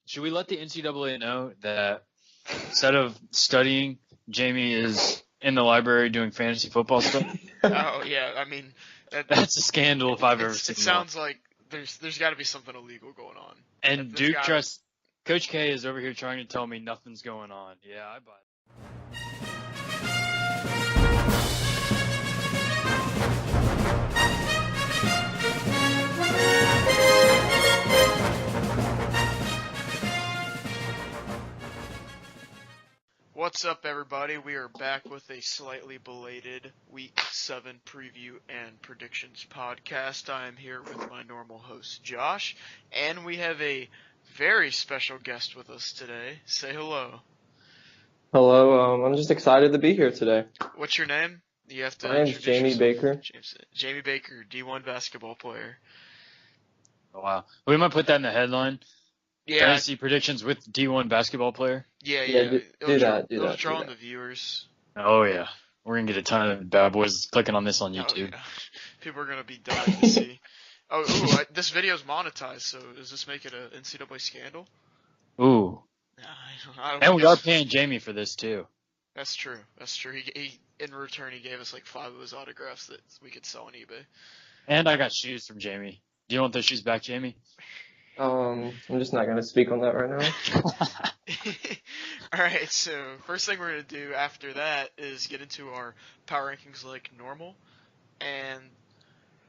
Should we let the NCAA know that instead of studying, Jamie is in the library doing fantasy football stuff? Oh yeah, I mean, That's a scandal if I've ever seen it sounds like there's got to be something illegal going on. And Duke Trust, Coach K is over here trying to tell me nothing's going on. Yeah, I buy it. What's up, everybody? We are back with a slightly belated Week 7 preview and predictions podcast. I am here with my normal host, Josh, and we have a very special guest with us today. Say hello. Hello, I'm just excited to be here today. What's your name? You have to My name's Jamie Baker. Jamie Baker, D1 basketball player. Oh, wow. We might put that in the headline. Yeah. Fantasy predictions with D1 basketball player. Yeah. It'll draw on the viewers. Oh, yeah. We're going to get a ton of bad boys clicking on this on YouTube. Oh, yeah. People are going to be dying to see. This video's monetized, so does this make it an NCAA scandal? Ooh. I don't And we are paying Jamie for this, too. That's true. He in return, he gave us like 5 of his autographs that we could sell on eBay. And I got shoes from Jamie. Do you want those shoes back, Jamie? I'm just not going to speak on that right now. Alright, so first thing we're going to do after that is get into our power rankings like normal. And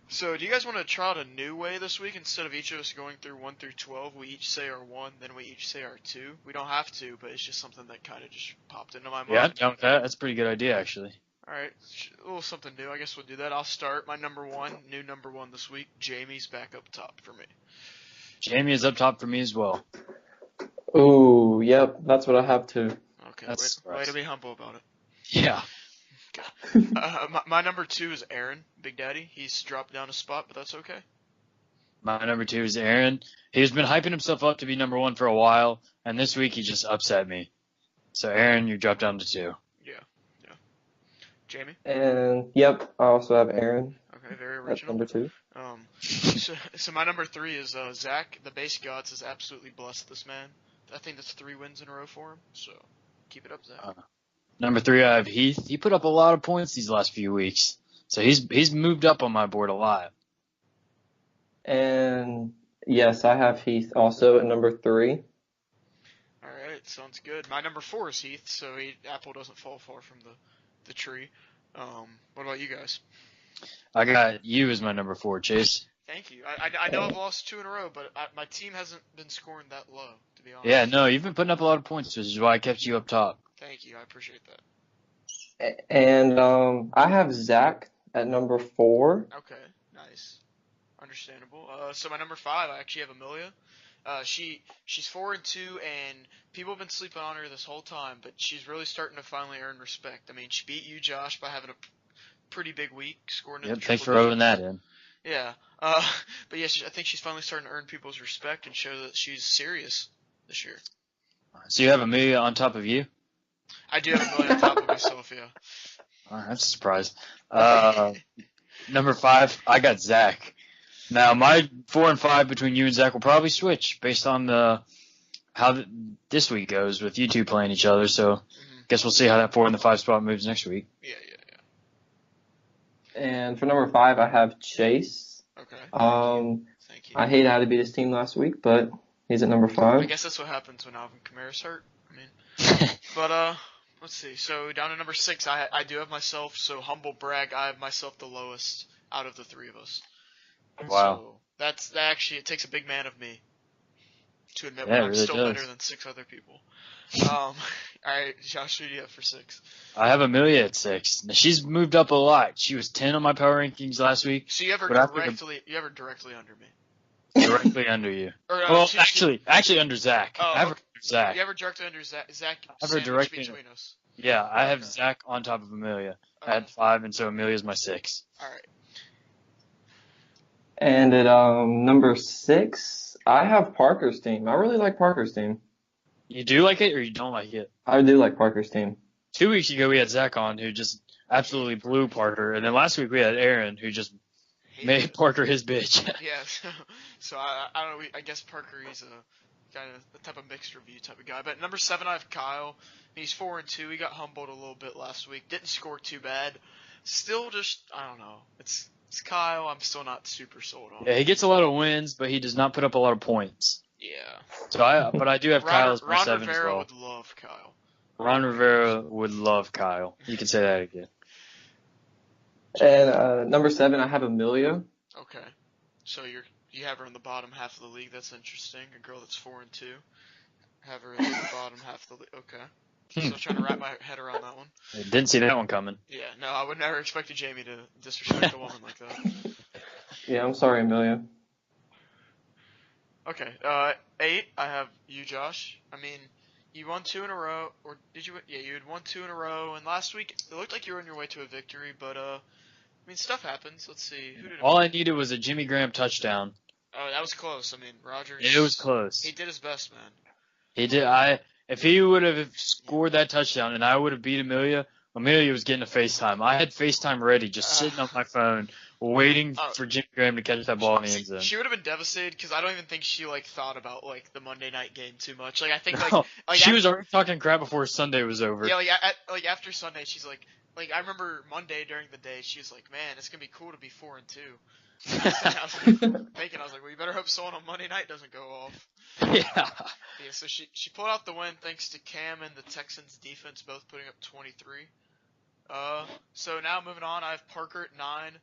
so do you guys want to try out a new way this week? Instead of each of us going through 1 through 12, we each say our 1, then we each say our 2. We don't have to, but it's just something that kind of just popped into my mind. Yeah, I'm down with that. That's a pretty good idea, actually. Alright, a little something new. I guess we'll do that. I'll start. My number 1, new number 1 this week. Jamie's back up top for me. Jamie is up top for me as well. Ooh, yep, that's what I have too. Okay, way to be humble about it. Yeah. Okay. My number 2 is Aaron, Big Daddy. He's dropped down a spot, but that's okay. My number 2 is Aaron. He's been hyping himself up to be number 1 for a while, and this week he just upset me. So, Aaron, you dropped down to 2. Yeah. Jamie? And, yep, I also have Aaron. Okay, very original. That's number 2. So my number 3 is Zach. The base gods has absolutely blessed this man. I think that's 3 wins in a row for him, so keep it up, Zach. Number 3, I have Heath. He put up a lot of points these last few weeks, so he's moved up on my board a lot. And, yes, I have Heath also at number 3. Alright, sounds good. My number 4 is Heath, so apple doesn't fall far from the tree. What about you guys? I got you as my number 4, Chase. Thank you. I know I've lost 2 in a row, but my team hasn't been scoring that low, to be honest. Yeah, no, you've been putting up a lot of points, which is why I kept you up top. Thank you. I appreciate that. And I have Zach at number 4. Okay, nice. Understandable. So my number 5, I actually have Amelia. She's 4-2, and people have been sleeping on her this whole time, but she's really starting to finally earn respect. I mean, she beat you, Josh, by having a pretty big week, scoring in the triple thanks for rubbing that in. Yeah. But yeah, I think she's finally starting to earn people's respect and show that she's serious this year. So you have Amelia on top of you? I do have Amelia on top of myself, yeah. That's a surprise. Number 5, I got Zach. Now, my 4 and 5 between you and Zach will probably switch based on how this week goes with you two playing each other. So, guess we'll see how that 4 and the 5 spot moves next week. Yeah. And for number 5, I have Chase. Okay. Thank you. I hate how to beat his team last week, but he's at number 5. I guess that's what happens when Alvin Kamara's hurt. I mean, but let's see. So down to number 6, I do have myself. So humble brag, I have myself the lowest out of the 3 of us. Wow. So it takes a big man of me to admit Yeah, when I'm really still does. better than 6 other people. Alright, Josh, who do you have for 6? I have Amelia at 6. Now, she's moved up a lot. She was 10 on my power rankings last week. So you have her directly under me. Directly under you. Actually under Zach. Oh, I have her under Zach. You have her directly under Zach. I have her directly between us. Yeah, I have Zach on top of Amelia. I had 5, and so Amelia's my 6. Alright. And at number 6, I have Parker's team. I really like Parker's team. You do like it or you don't like it? I do like Parker's team. 2 weeks ago we had Zach on, who just absolutely blew Parker, and then last week we had Aaron, who just made Parker his bitch. Yeah, so I don't know. I guess Parker, kind of the type of mixed review type of guy. But number 7, I have Kyle. He's 4-2. He got humbled a little bit last week. Didn't score too bad. Still just, I don't know. It's Kyle. I'm still not super sold on. Yeah, he gets a lot of wins, but he does not put up a lot of points. Yeah. But I do have Kyle as my Ron 7 Rivera as well. would love Kyle. Ron Rivera would love Kyle. You can say that again. And number 7, I have Amelia. Okay. So you have her in the bottom half of the league. That's interesting. A girl that's 4-2. Have her in the bottom half of the league. Okay. Still trying to wrap my head around that one. I didn't see that one coming. Yeah, no, I would never expect Jamie to disrespect a woman like that. Yeah, I'm sorry, Amelia. Okay, 8, I have you, Josh. I mean, you won 2 in a row, or did you? Yeah, you had won 2 in a row, and last week it looked like you were on your way to a victory, but I mean, stuff happens. Let's see, who did? All I needed was a Jimmy Graham touchdown. Oh, that was close. I mean, Rogers. It was close. He did his best, man. He did. If he would have scored that touchdown and I would have beat Amelia, Amelia was getting a FaceTime. I had FaceTime ready, just sitting on my phone, waiting for Jimmy Graham to catch that ball in the end zone. She would have been devastated because I don't even think she thought about the Monday night game too much. I think she was already talking crap before Sunday was over. Yeah, after Sunday, she's like I remember Monday during the day, she was like, man, it's gonna be cool to be 4-2. I was thinking, well, you better hope someone on Monday night doesn't go off. Yeah. Yeah, so she pulled out the win thanks to Cam and the Texans defense both putting up 23. So now moving on, I have Parker at 9.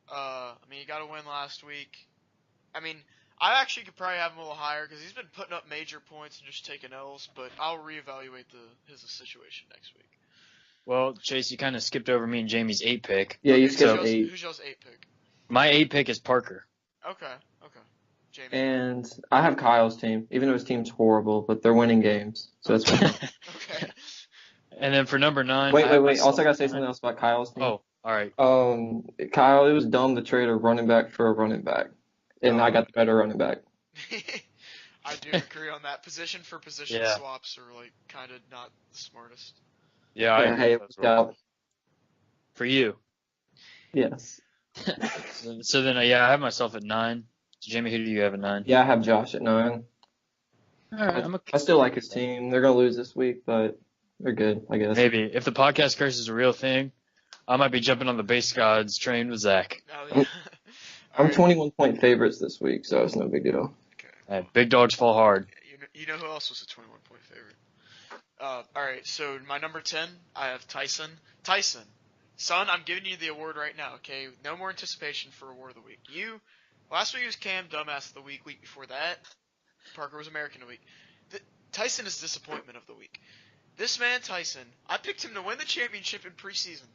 I mean, he got a win last week. I mean, I actually could probably have him a little higher because he's been putting up major points and just taking L's, but I'll reevaluate his situation next week. Well, Chase, you kind of skipped over me and Jamie's 8 pick. Yeah, you skipped 8. Who's y'all's 8 pick? My 8 pick is Parker. Okay. Jamie. And I have Kyle's team, even though his team's horrible, but they're winning games, so that's fine. Okay. And then for number 9. Wait. Also, I gotta say something else about Kyle's team. Oh, all right. Kyle, it was dumb to trade a running back for a running back, and I got the better running back. I do agree on that. Position for position swaps are kind of not the smartest. Yeah, I agree. Hey, it was out. For you. Yes. So then, I have myself at 9. Jamie, who do you have at 9? Yeah, I have Josh at 9. All right, I still like his team. They're gonna lose this week, but they're good, I guess. Maybe if the podcast curse is a real thing, I might be jumping on the base gods train with Zach. Oh, yeah. I'm 21-point favorites this week, so it's no big deal. Okay. Big dogs fall hard. You know who else was a 21-point favorite? All right, so my number 10, I have Tyson. Tyson, son, I'm giving you the award right now. Okay, no more anticipation for award of the week. Last week was Cam Dumbass of the week. Week before that, Parker was American of the week. Tyson is disappointment of the week. This man, Tyson, I picked him to win the championship in preseason.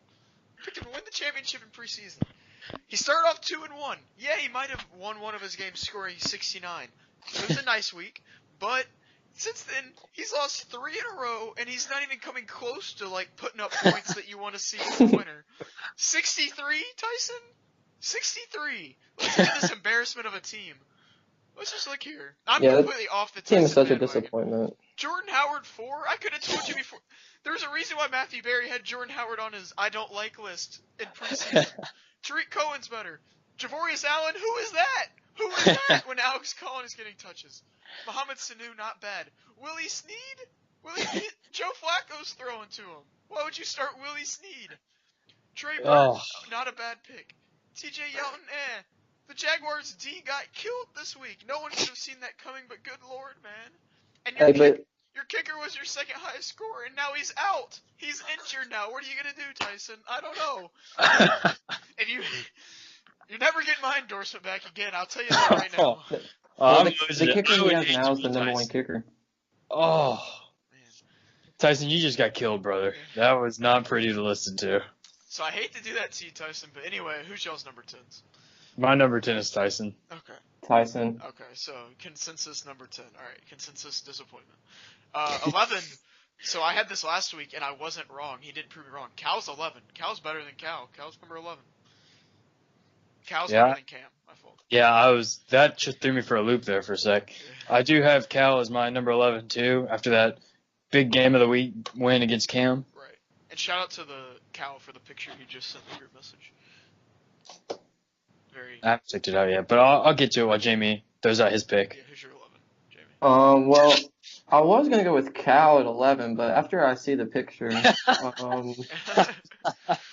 He started off 2-1. Yeah, he might have won one of his games scoring 69. It was a nice week, but since then, he's lost 3 in a row, and he's not even coming close to putting up points that you want to see as a winner. 63, Tyson? 63. Let's look at this embarrassment of a team. Let's just look here. I'm completely off the team is such a bandwagon. disappointment. Jordan Howard 4? I could have told you before. There's a reason why Matthew Berry had Jordan Howard on his I don't like list in preseason. Tariq Cohen's better. Javorius Allen, who is that? When Alex Collins is getting touches. Mohamed Sanu, not bad. Willie Snead? Joe Flacco's throwing to him. Why would you start Willie Snead? Trey Burton, not a bad pick. TJ Yeldon, The Jaguars' D got killed this week. No one could have seen that coming, but good lord, man. And your kicker was your second highest scorer, and now he's out. He's injured now. What are you gonna do, Tyson? I don't know. And you're never getting my endorsement back again. I'll tell you that right now. The kicker he has now is the number 1 kicker. Oh, man. Tyson, you just got killed, brother. That was not pretty to listen to. So I hate to do that to you, Tyson, but anyway, who's y'all's number 10s? My number 10 is Tyson. Okay. Tyson. Okay, so consensus number 10. All right, consensus disappointment. 11. So I had this last week, and I wasn't wrong. He did prove me wrong. Cal's 11. Cal's better than Cal. Cal's number 11. Cal's better than Cam. My fault. Yeah, that just threw me for a loop there for a sec. I do have Cal as my number 11 too. After that big game of the week win against Cam. Right. And shout out to the Cal for the picture he just sent me your message. I haven't checked it out yet, but I'll get to it while Jamie throws out his pick. Yeah, who's your 11, Jamie? Well, I was gonna go with Cal at 11, but after I see the picture, um,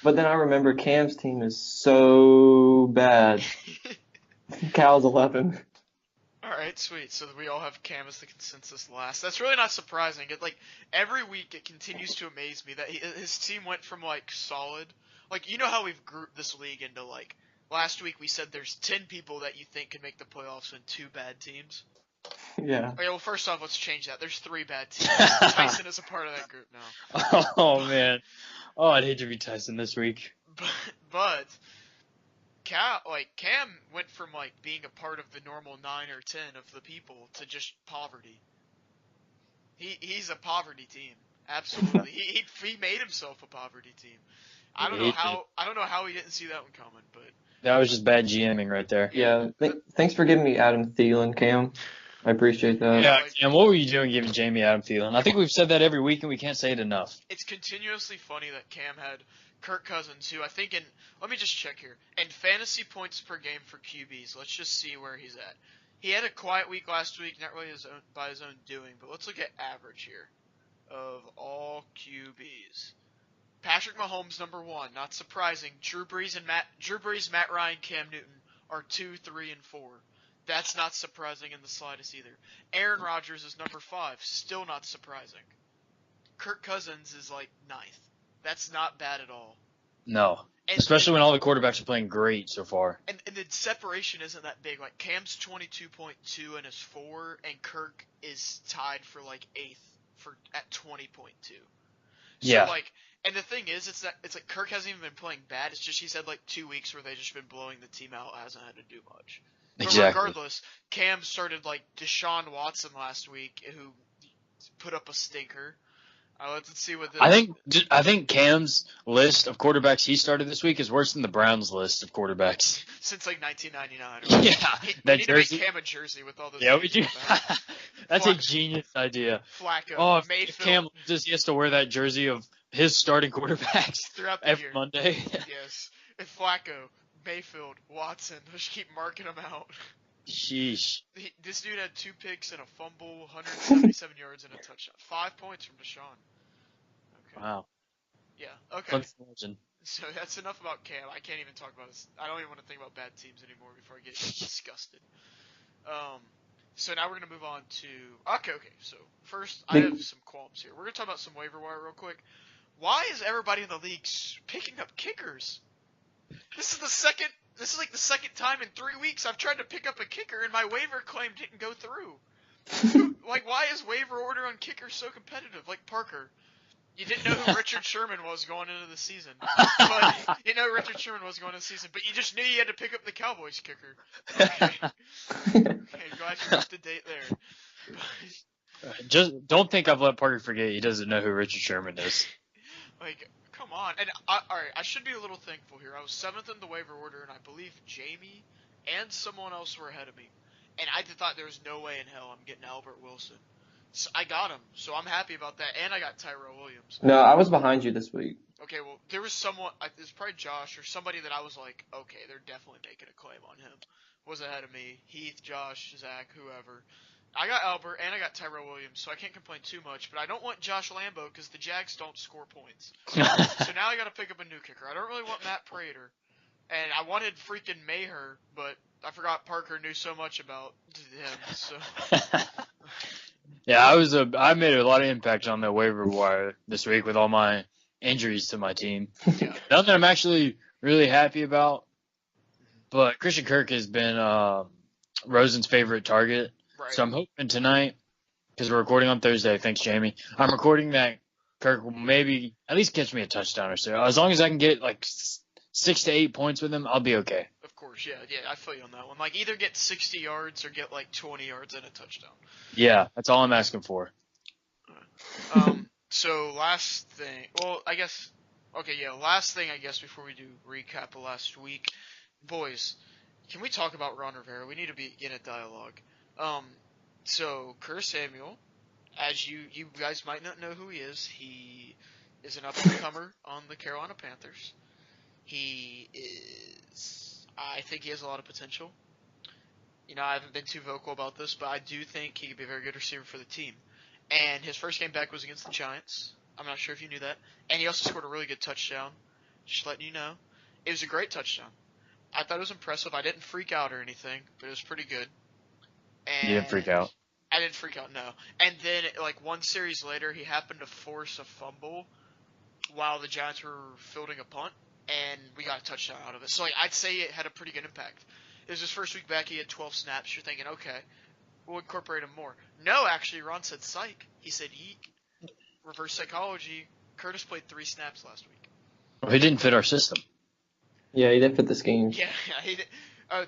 but then I remember Cam's team is so bad. Cal's 11. All right, sweet. So we all have Cam as the consensus last. That's really not surprising. Every week it continues to amaze me that his team went from like solid, like you know how we've grouped this league into like last week we said there's 10 people that you think can make the playoffs and 2 bad teams. Yeah. Okay, well first off let's change that. There's 3 bad teams. Tyson is a part of that group now. Oh man. Oh, I'd hate to be Tyson this week. But Cam went from like being a part of the normal 9 or 10 of the people to just poverty. He's a poverty team. Absolutely. he made himself a poverty team. I don't know how he didn't see that one coming, but That was just bad GMing right there. Yeah. Thanks for giving me Adam Thielen, Cam. I appreciate that. Yeah, and what were you doing giving Jamie Adam Thielen? I think we've said that every week and we can't say it enough. it's continuously funny that Cam had Kirk Cousins, who I think let me just check here. In fantasy points per game for QBs, let's just see where he's at. He had a quiet week last week, not really by his own doing, but let's look at average here of all QBs. Patrick Mahomes number 1, not surprising. Drew Brees, Matt Ryan, Cam Newton are 2, 3, and 4. That's not surprising in the slightest either. Aaron Rodgers is number 5, still not surprising. Kirk Cousins is like 9th. That's not bad at all. No. Especially when all the quarterbacks are playing great so far. And the separation isn't that big. Like Cam's 22.2 and is 4, and Kirk is tied for like 8th at 20.2. So Yeah. and the thing is, it's like Kirk hasn't even been playing bad. It's just he's had like 2 weeks where they've just been blowing the team out, hasn't had to do much. But Exactly. regardless, Cam started like Deshaun Watson last week, who put up a stinker. Let's see what this. I think Cam's list of quarterbacks he started this week is worse than the Browns list of quarterbacks. Since like 1999. Yeah, we need jersey? To make Cam a jersey with all those. Yeah, we do. That's a genius idea. Flacco. Oh, if Cam just he has to wear that jersey of his starting quarterbacks throughout the every year. Monday. Yes. If Flacco, Mayfield, Watson, just keep marking them out. Sheesh. This dude had 2 picks and a fumble, 177 yards and a touchdown. 5 points from Deshaun. Okay. Wow. Yeah. Okay. Legend. So that's enough about Cam. I can't even talk about this. I don't even want to think about bad teams anymore before I get disgusted. So now we're gonna move on to okay. So first, I have some qualms here. We're gonna talk about some waiver wire real quick. Why is everybody in the league picking up kickers? This is like the second time in 3 weeks I've tried to pick up a kicker and my waiver claim didn't go through. Like, why is waiver order on kickers so competitive? Like Parker, you didn't know who Richard Sherman was going into the season, but you know Richard Sherman was going into the season, but you just knew you had to pick up the Cowboys kicker. Okay, glad you're up to date there. Just don't think I've let Parker forget he doesn't know who Richard Sherman is. Like, come on. And alright, I should be a little thankful here. I was 7th in the waiver order, and I believe Jamie and someone else were ahead of me. And I thought there was no way in hell I'm getting Albert Wilson. So I got him, so I'm happy about that. And I got Tyrell Williams. No, I was behind you this week. Okay, well, there was someone, it was probably Josh or somebody that I was like, okay, they're definitely making a claim on him. Was ahead of me. Heath, Josh, Zach, whoever. I got Albert and I got Tyrell Williams, so I can't complain too much. But I don't want Josh Lambo because the Jags don't score points. So now I got to pick up a new kicker. I don't really want Matt Prater, and I wanted freaking Maher, but I forgot Parker knew so much about him. So yeah, I made a lot of impact on the waiver wire this week with all my injuries to my team. Yeah. None that I'm actually really happy about, but Christian Kirk has been Rosen's favorite target. Right. So I'm hoping tonight, because we're recording on Thursday, thanks Jamie, I'm recording that Kirk will maybe at least catch me a touchdown or so. As long as I can get like 6 to 8 points with him, I'll be okay. Of course, yeah, I feel you on that one. Like, either get 60 yards or get like 20 yards and a touchdown. Yeah, that's all I'm asking for. So last thing, last thing I guess before we do recap of last week, boys, can we talk about Ron Rivera? We need to be in a dialogue. So Curtis Samuel, as you guys might not know who he is an up-and-comer on the Carolina Panthers. I think he has a lot of potential. I haven't been too vocal about this, but I do think he could be a very good receiver for the team. And his first game back was against the Giants. I'm not sure if you knew that. And he also scored a really good touchdown. Just letting you know. It was a great touchdown. I thought it was impressive. I didn't freak out or anything, but it was pretty good. And You didn't freak out. I didn't freak out, no. And then, like, one series later, he happened to force a fumble while the Giants were fielding a punt, and we got a touchdown out of it. So, like, I'd say it had a pretty good impact. It was his first week back. He had 12 snaps. You're thinking, okay, we'll incorporate him more. No, actually, Ron said psych. He said, yeek. Reverse psychology. Curtis played 3 snaps last week. Well, he didn't fit our system. Yeah, he didn't fit the scheme. Yeah, he did.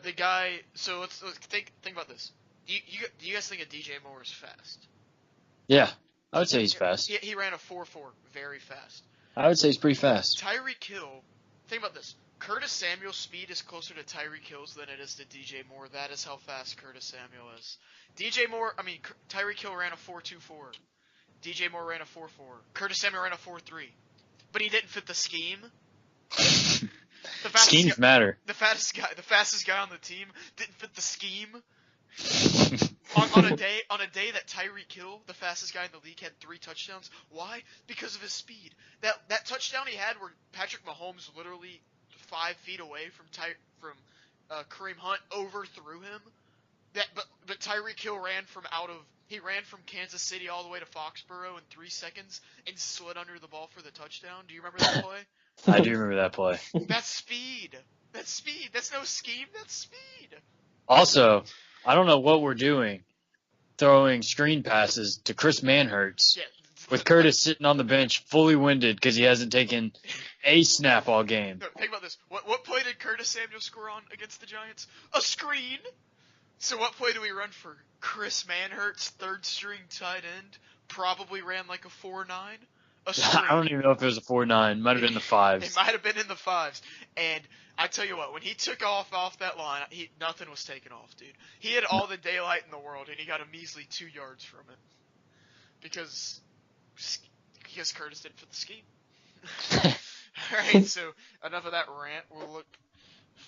The guy. So let's think about this. Do you guys think a DJ Moore is fast? Yeah, I would say he's fast. He ran a 4.4 very fast. I would say he's pretty fast. Tyreek Hill. Think about this. Curtis Samuel's speed is closer to Tyreek Hill's than it is to DJ Moore. That is how fast Curtis Samuel is. Tyreek Hill ran a 4.24. DJ Moore ran a 4.4. Curtis Samuel ran a 4.3. But he didn't fit the scheme. Schemes matter. The fastest guy on the team didn't fit the scheme. on a day that Tyreek Hill, the fastest guy in the league, had 3 touchdowns. Why? Because of his speed. That touchdown he had where Patrick Mahomes literally 5 feet away from Kareem Hunt overthrew him. But Tyreek Hill ran from Kansas City all the way to Foxborough in 3 seconds and slid under the ball for the touchdown. Do you remember that play? I do remember that play. That's speed. That's speed. That's no scheme. That's speed. Also, I don't know what we're doing, throwing screen passes to Chris Manhertz with Curtis sitting on the bench fully winded because he hasn't taken a snap all game. No, think about this. What play did Curtis Samuel score on against the Giants? A screen. So what play do we run for Chris Manhertz, third string tight end? Probably ran like a 4.9. I don't even know if it was a 4.9. Might have been the 5s. It might have been in the 5s. And I tell you what, when he took off that line, nothing was taken off, dude. He had all the daylight in the world, and he got a measly 2 yards from it. Because Curtis didn't fit the scheme. Alright, so enough of that rant. We'll look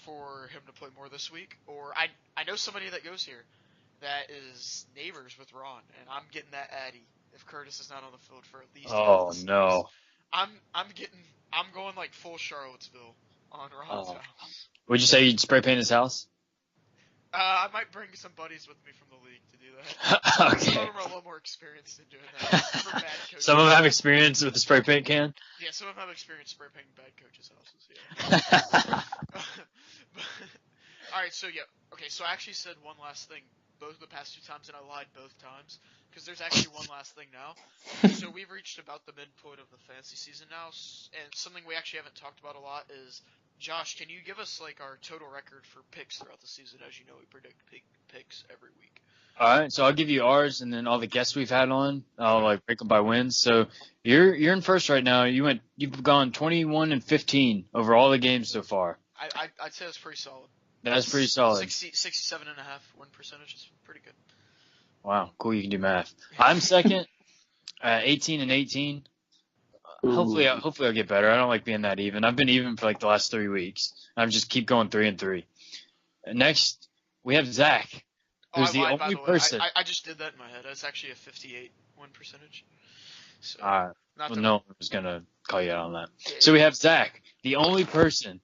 for him to play more this week. Or I know somebody that goes here that is neighbors with Ron, and I'm getting that Addy if Curtis is not on the field for at least. Oh no! I'm going like full Charlottesville on Ron's house. Would you say you'd spray paint his house? I might bring some buddies with me from the league to do that. Okay. Some of them are a little more experienced in doing that. For bad coaches. Some of them have experience with the spray paint can. Yeah, some of them have experience spray painting bad coaches' houses. Yeah. All right, so yeah, okay. So I actually said one last thing both the past 2 times, and I lied both times because there's actually one last thing now. So we've reached about the midpoint of the fantasy season now, and something we actually haven't talked about a lot is, Josh, can you give us like our total record for picks throughout the season? As you know, we predict picks every week. All right, so I'll give you ours, and then all the guests we've had on, I'll like break them by wins. So you're in first right now. You've gone 21-15 over all the games so far. I'd say that's pretty solid. That's pretty solid. 67.5 win percentage is pretty good. Wow, cool. You can do math. I'm second, 18-18. Hopefully I'll get better. I don't like being that even. I've been even for like the last 3 weeks. I just keep going 3-3. Next, we have Zach, who's the only person. I just did that in my head. That's actually a 58 win percentage. So, no one was gonna call you out on that. Yeah. So we have Zach, the only person.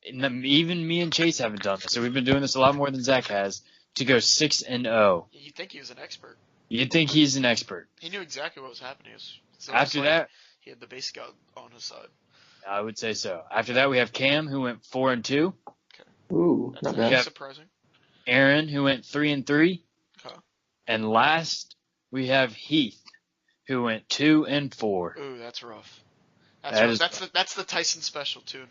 Even me and Chase haven't done this, so we've been doing this a lot more than Zach has, to go 6-0. You'd think he was an expert. You'd think he's an expert. He knew exactly what was happening. After that, he had the base scout on his side. I would say so. After that, we have Cam, who went 4-2. Okay. Ooh, not bad. Surprising. Aaron, who went 3-3. Okay. And last, we have Heath, who went 2-4. Ooh, that's rough. That's the Tyson special, 2-4.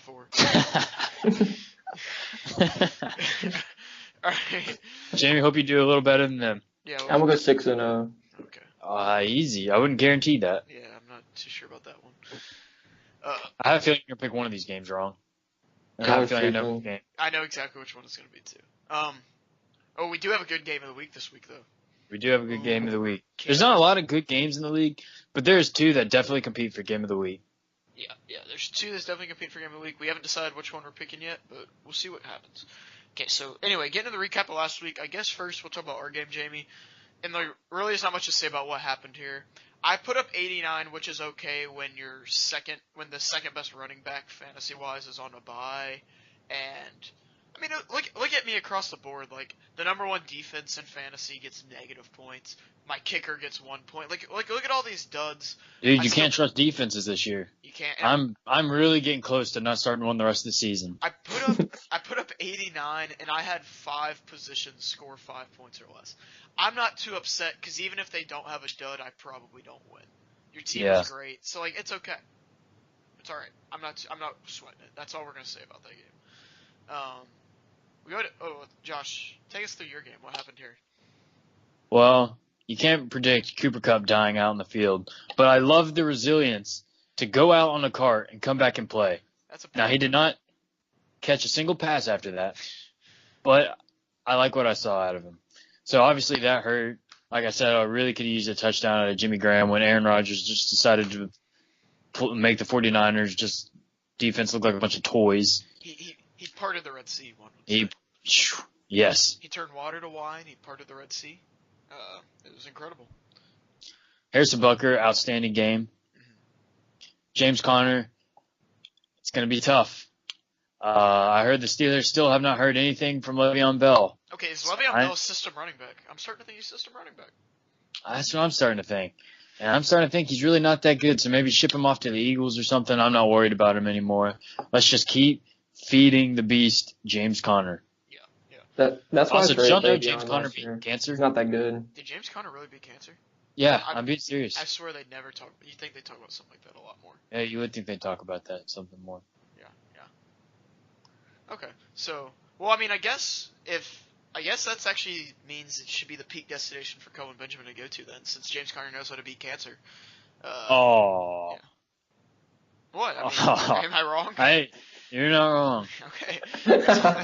All right. Jamie, hope you do a little better than them. Yeah, I'm gonna go 6-0. Okay. Easy. I wouldn't guarantee that. Yeah, I'm not too sure about that one. I have a feeling you're gonna pick one of these games wrong. I have a feeling I know which game. I know exactly which one it's gonna be too. We do have a good game of the week this week, though. We do have a good game of the week. There's not a lot of good games in the league, but there's 2 that definitely compete for game of the week. Yeah, there's 2 that's definitely competing for game of the week. We haven't decided which one we're picking yet, but we'll see what happens. Okay, so anyway, getting to the recap of last week, I guess first we'll talk about our game, Jamie. And there really is not much to say about what happened here. I put up 89, which is okay when the second best running back fantasy wise is on a bye, and I mean look at me across the board. Like the number one defense in fantasy gets negative points. My kicker gets 1 point. Like look at all these duds. Dude, you can't trust defenses this year. You can't. I'm really getting close to not starting one the rest of the season. I put up 89, and I had 5 positions score 5 points or less. I'm not too upset because even if they don't have a dud, I probably don't win. Your team is great, so like it's okay. It's all right. I'm not sweating it. That's all we're gonna say about that game. We go to Josh, take us through your game. What happened here? Well, you can't predict Cooper Kupp dying out in the field, but I love the resilience to go out on a cart and come back and play. Now, he did not catch a single pass after that, but I like what I saw out of him. So, obviously, that hurt. Like I said, I really could use a touchdown out of Jimmy Graham when Aaron Rodgers just decided to make the 49ers just defense look like a bunch of toys. He parted the Red Sea, one would say. Yes. He turned water to wine. He parted the Red Sea. It was incredible. Harrison Butker, outstanding game. James Conner, it's going to be tough. I heard the Steelers still have not heard anything from Le'Veon Bell. Okay, is Le'Veon Bell system running back? I'm starting to think he's system running back. That's what I'm starting to think. And I'm starting to think he's really not that good, so maybe ship him off to the Eagles or something. I'm not worried about him anymore. Let's just keep feeding the beast, James Conner. Yeah. That's why also, did y'all know James Conner beat cancer? He's not that good. Did James Conner really beat cancer? Yeah, I'm being serious. I swear they'd never talk. You think they talk about something like that a lot more? Yeah, you would think they'd talk about that something more. Yeah. Okay, so I mean, I guess that's actually means it should be the peak destination for Kelvin Benjamin to go to then, since James Conner knows how to beat cancer. Yeah. What? I mean, am I wrong? You're not wrong. Okay.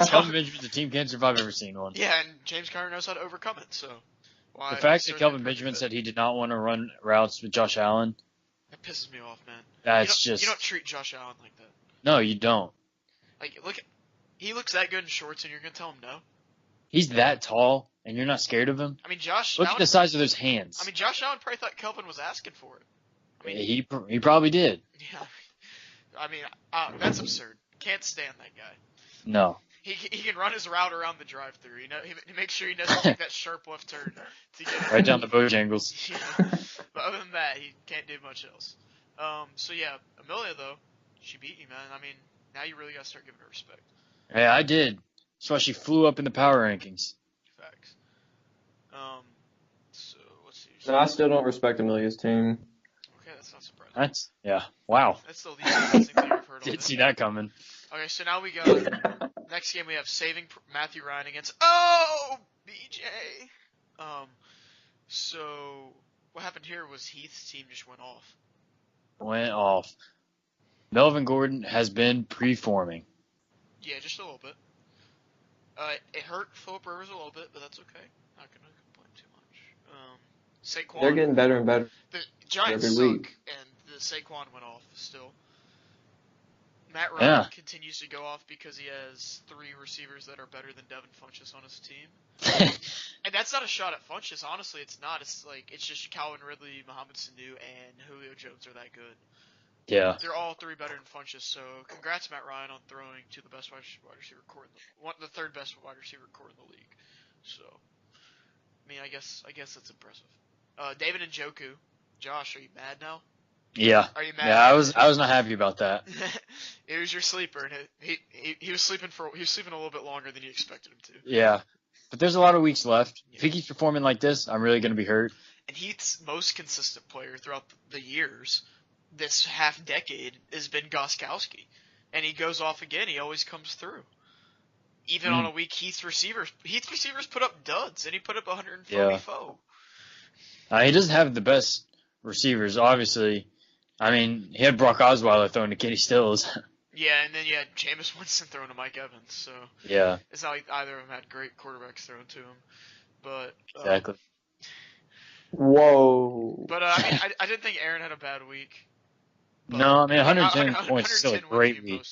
Kelvin Benjamin's a team cancer if I've ever seen one. Yeah, and James Conner knows how to overcome it, so. The fact that Kelvin Benjamin said he did not want to run routes with Josh Allen. That pisses me off, man. That's You don't treat Josh Allen like that. No, you don't. Like, he looks that good in shorts, and you're gonna tell him no? He's that tall, and you're not scared of him? I mean, Josh Look Allen, at the size of those hands. I mean, Josh Allen probably thought Kelvin was asking for it. I mean, he probably did. Yeah. I mean, that's absurd. Can't stand that guy. No. He can run his route around the drive-through. You know, he makes sure he doesn't take that sharp left turn to get right down the Bojangles. Yeah. But other than that, he can't do much else. So yeah, Amelia though, she beat you, man. I mean, now you really gotta start giving her respect. Hey, I did. That's why she flew up in the power rankings. Facts. So let's see. No, I still don't respect Amelia's team. Okay, that's not surprising. Wow. That's the least surprising thing you've heard all Didn't day. see that coming. Okay, so now we go. Next game we have saving Matthew Ryan against BJ. So what happened here was Heath's team just went off. Melvin Gordon has been preforming. Yeah, just a little bit. It hurt Phillip Rivers a little bit, but that's okay. Not gonna complain too much. Saquon. They're getting better and better. The Giants every suck, week. and the Saquon went off still. Matt Ryan continues to go off because he has 3 receivers that are better than Devin Funchess on his team. And that's not a shot at Funchess. Honestly, it's not. It's just Calvin Ridley, Mohamed Sanu, and Julio Jones are that good. Yeah. They're all 3 better than Funchess. So congrats, Matt Ryan, on throwing to the best wide receiver core the third best wide receiver core in the league. So, I mean, I guess that's impressive. David Njoku. Josh, are you mad now? Yeah. Are you mad? Yeah, I was not happy about that. It was your sleeper, and he was sleeping a little bit longer than you expected him to. Yeah. But there's a lot of weeks left. Yeah. If he keeps performing like this, I'm really going to be hurt. And Heath's most consistent player throughout the years, this half decade, has been Gostkowski. And he goes off again. He always comes through. Even on a week, Heath's receivers put up duds, and he put up 144. Yeah. He doesn't have the best receivers, obviously. I mean, he had Brock Osweiler throwing to Kenny Stills. Yeah, and then you had Jameis Winston throwing to Mike Evans. So yeah, it's not like either of them had great quarterbacks thrown to him. But exactly. Whoa. But I mean, I didn't think Aaron had a bad week. No, I mean 110 points is still a great week.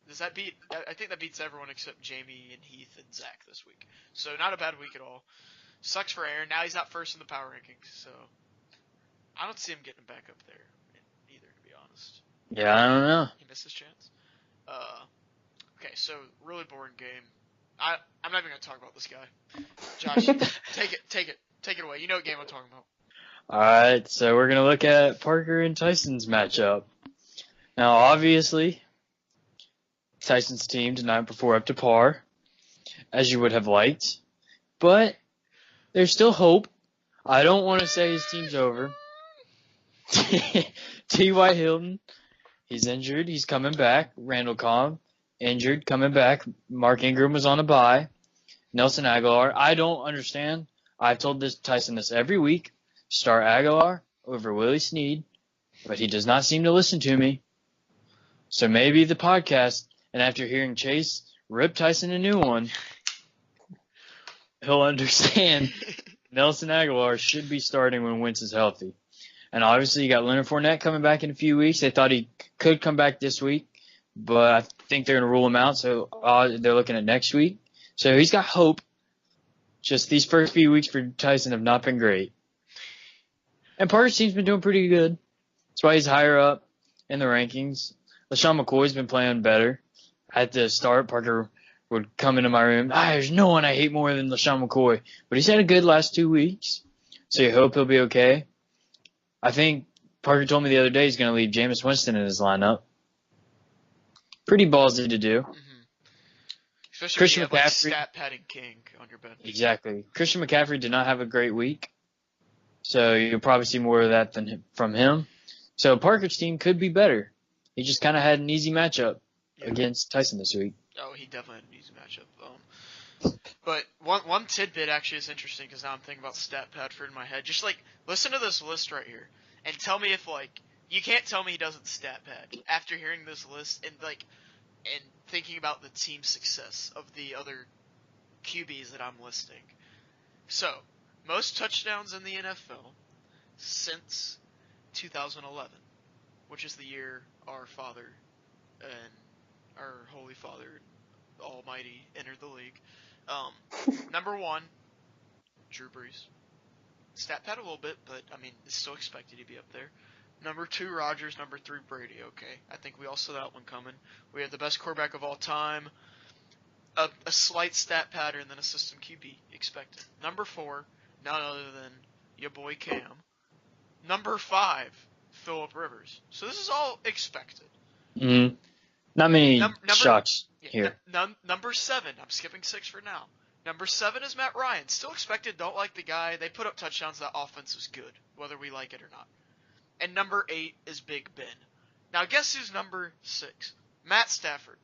Does that beat? I think that beats everyone except Jamie and Heath and Zach this week. So not a bad week at all. Sucks for Aaron. Now he's not first in the power rankings, so I don't see him getting back up there either, to be honest. Yeah, I don't know. He missed his chance. Okay, so really boring game. I'm not even gonna talk about this guy. Josh, take it away. You know what game I'm talking about. All right, so we're gonna look at Parker and Tyson's matchup. Now, obviously, Tyson's team did not perform up to par, as you would have liked, but there's still hope. I don't want to say his team's over. T.Y. Hilton, he's injured. He's coming back. Randall Cobb, injured, coming back. Mark Ingram was on a bye. Nelson Aguilar, I don't understand. I've told Tyson this every week. Start Aguilar over Willie Snead, but he does not seem to listen to me. So maybe the podcast, and after hearing Chase rip Tyson a new one, he'll understand Nelson Aguilar should be starting when Wentz is healthy. And obviously you got Leonard Fournette coming back in a few weeks. They thought he could come back this week, but I think they're going to rule him out, so they're looking at next week. So he's got hope. Just these first few weeks for Tyson have not been great. And Parker's team's been doing pretty good. That's why he's higher up in the rankings. LaShawn McCoy's been playing better. At the start, Parker would come into my room. There's no one I hate more than LaShawn McCoy. But he's had a good last 2 weeks, so you hope he'll be okay. I think Parker told me the other day he's going to leave Jameis Winston in his lineup. Pretty ballsy to do. Mm-hmm. Especially Christian when you have, McCaffrey. stat padding king on your bench. Exactly. Christian McCaffrey did not have a great week, so you'll probably see more of that from him. So Parker's team could be better. He just kind of had an easy matchup against Tyson this week. Oh, he definitely had an easy matchup. But one tidbit actually is interesting because now I'm thinking about StatPad in my head. Just listen to this list right here and tell me if you can't tell me he doesn't StatPad after hearing this list and thinking about the team success of the other QBs that I'm listing. So most touchdowns in the NFL since 2011, which is the year our Father and our Holy Father Almighty entered the league. Number 1, Drew Brees. Stat pad a little bit, but I mean, it's still expected to be up there. Number 2, Rodgers. Number 3, Brady. Okay, I think we all saw that one coming. We have the best quarterback of all time. A slight stat pattern than a system QB expected. Number 4, none other than your boy Cam. Number 5, Phillip Rivers. So this is all expected. Mm-hmm. Not many shocks here. Number 7, I'm skipping 6 for now. Number 7 is Matt Ryan. Still expected, don't like the guy. They put up touchdowns, that offense was good, whether we like it or not. And number 8 is Big Ben. Now guess who's number 6? Matt Stafford.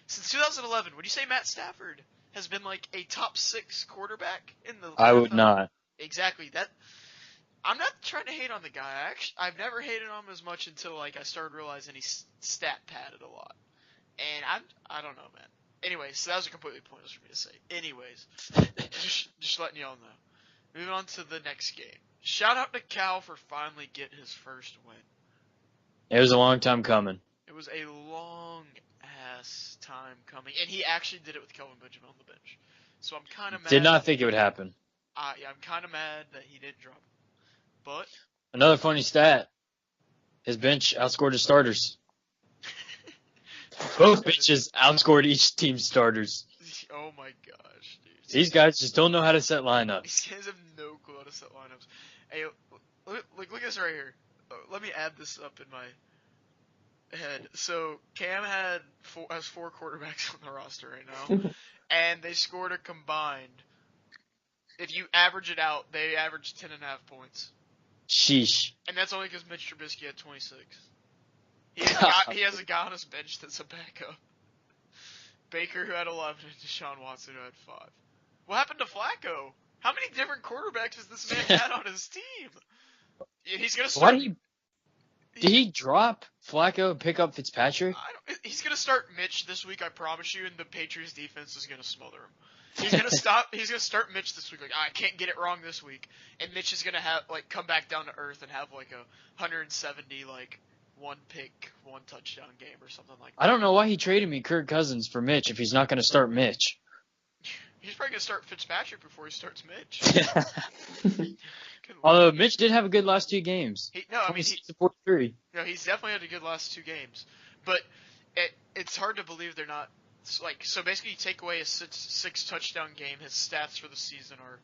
Since 2011, would you say Matt Stafford has been a top 6 quarterback in the I NFL? would not. Exactly. I'm not trying to hate on the guy. I've never hated on him as much until I started realizing he stat padded a lot. And I don't know, man. Anyways, so that was completely pointless for me to say. Anyways, just letting y'all know. Moving on to the next game. Shout out to Cal for finally getting his first win. It was a long time coming. It was a long ass time coming, and he actually did it with Kelvin Benjamin on the bench. So I'm kind of mad. Did not think it would happen. Yeah, I'm kind of mad that he didn't drop him. But another funny stat: his bench outscored his starters. Both benches outscored each team's starters. Oh my gosh, dude. These guys just don't know how to set lineups. These guys have no clue how to set lineups. Hey, look at this right here. Let me add this up in my head. So Cam has 4 quarterbacks on the roster right now, and they scored a combined. If you average it out, they averaged 10.5 points. Sheesh. And that's only because Mitch Trubisky had 26. He has a guy on his bench that's a backup. Baker, who had 11, and Deshaun Watson, who had 5. What happened to Flacco? How many different quarterbacks has this man had on his team? He's gonna start. Did he drop Flacco and pick up Fitzpatrick? He's gonna start Mitch this week, I promise you, and the Patriots defense is gonna smother him. He's gonna start Mitch this week. I can't get it wrong this week, and Mitch is gonna have come back down to earth and have a 170 one pick, one touchdown game or something like that. I don't know why he traded me Kirk Cousins for Mitch if he's not going to start Mitch. He's probably gonna start Fitzpatrick before he starts Mitch. Although Mitch did have a good last 2 games. He's 43. No, he's definitely had a good last 2 games, but it's hard to believe they're not like. So basically, you take away a 6 touchdown game. His stats for the season are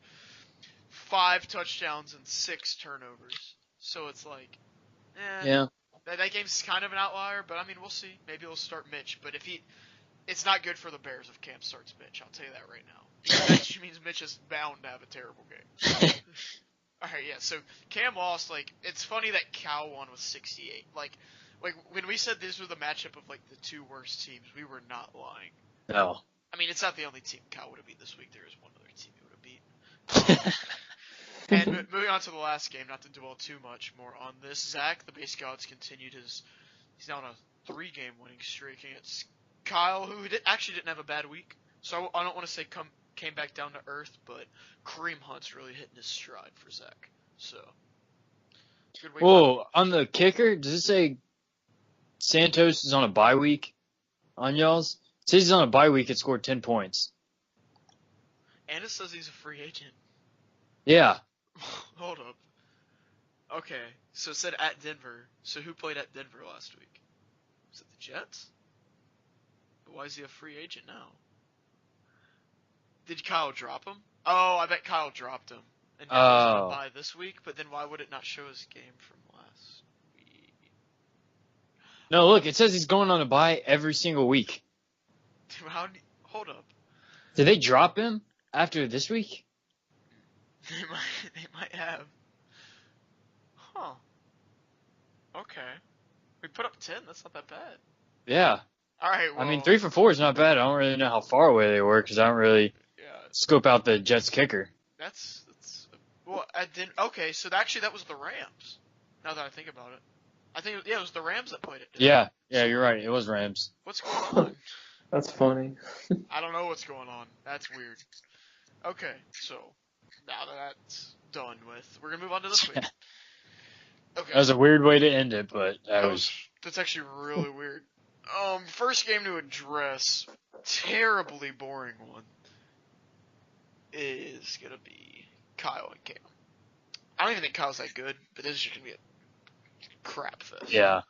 5 touchdowns and 6 turnovers. So it's like, Yeah. That game's kind of an outlier, but I mean, we'll see. Maybe he'll start Mitch, but it's not good for the Bears if Cam starts Mitch. I'll tell you that right now. That means Mitch is bound to have a terrible game. Alright, yeah, so Cam lost, like, it's funny that Cal won with 68. Like, when we said this was the matchup of, like, the 2 worst teams, we were not lying. No. I mean, it's not the only team Cal would have beat this week. There is one other team he would have beat. And moving on to the last game, not to dwell too much more on this, Zach, the Base Gods, continued he's now on a 3-game winning streak against Kyle, who actually didn't have a bad week. So I don't want to say came back down to earth, but Kareem Hunt's really hitting his stride for Zach. So, good week. Whoa, on the kicker, does it say Santos is on a bye week on y'all's? It says he's on a bye week and scored 10 points. And it says he's a free agent. Yeah. Hold up. Okay, so it said at Denver. So who played at Denver last week? Was it the Jets? But why is he a free agent now? Did Kyle drop him? Oh, I bet Kyle dropped him. And now he's on a bye this week, but then why would it not show his game from last week? No, look, it says he's going on a bye every single week. Hold up. Did they drop him after this week? They might have. Huh. Okay. We put up 10, that's not that bad. Yeah. Alright, well. I mean, 3 for 4 is not bad. I don't really know how far away they were because I don't really scope out the Jets kicker. That's well, I didn't. Okay, so actually that was the Rams. Now that I think about it, I think it was the Rams that played it. Yeah, you're right. It was Rams. What's going on? That's funny. I don't know what's going on. That's weird. Okay, so now that that's done with, we're gonna move on to this week. Okay. That was a weird way to end it, but that's actually really weird. First game to address, terribly boring one, is gonna be Kyle and Cam. I don't even think Kyle's that good, but this is just gonna be a crap fest. Yeah.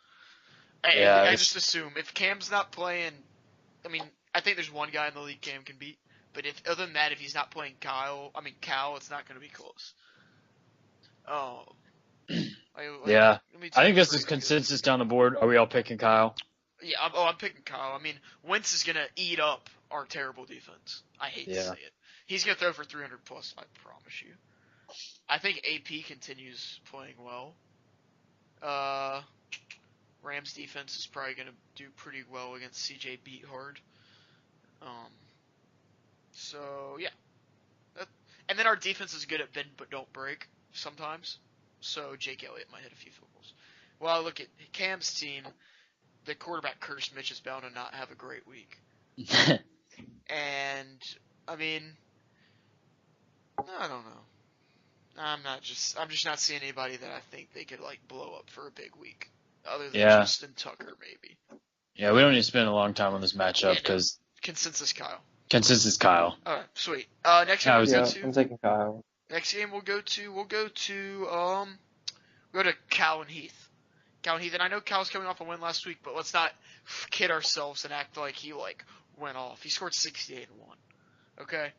I just assume if Cam's not playing, I mean, I think there's one guy in the league Cam can beat, but other than that, if he's not playing Cal, it's not gonna be close. Yeah. I think this is consensus down the board. Are we all picking Kyle? Yeah, I'm picking Kyle. I mean, Wentz is going to eat up our terrible defense. I hate to say it. He's going to throw for 300 plus, I promise you. I think AP continues playing well. Rams defense is probably going to do pretty well against CJ Beathard. So, yeah. And then our defense is good at bend but don't break sometimes. So Jake Elliott might hit a few field goals. Well, look at Cam's team. The quarterback cursed Mitch is bound to not have a great week. And, I mean, I don't know. I'm just not seeing anybody that I think they could, like, blow up for a big week. Other than Justin Tucker, maybe. Yeah, we don't need to spend a long time on this matchup because... Consensus Kyle. Alright, sweet. Next game we'll go to... I'm taking Kyle. Next game we'll go to Cal and Heath. Cal and Heath, and I know Cal's coming off a win last week, but let's not kid ourselves and act like he, went off. He scored 68 and won. Okay?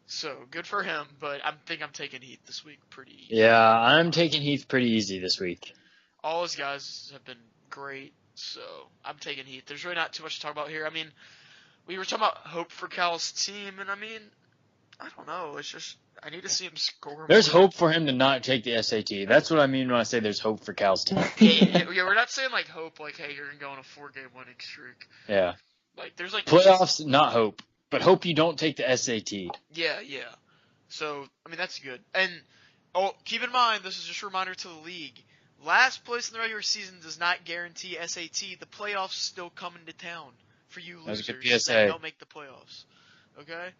So, good for him, but I think I'm taking Heath this week pretty easy. Yeah, I'm taking Heath pretty easy this week. All his guys have been great, so I'm taking Heath. There's really not too much to talk about here. I mean, we were talking about hope for Cal's team, and I mean, I don't know. It's just, I need to see him score. There's hope for him to not take the SAT. That's what I mean when I say there's hope for Cal's team. Yeah, we're not saying, hope, hey, you're going to go on a 4-game winning streak. Yeah. There's, Playoffs, not hope. But hope you don't take the SAT. Yeah. So, I mean, that's good. And, keep in mind, this is just a reminder to the league. Last place in the regular season does not guarantee SAT. The playoffs still come into town for you losers that don't make the playoffs. Okay?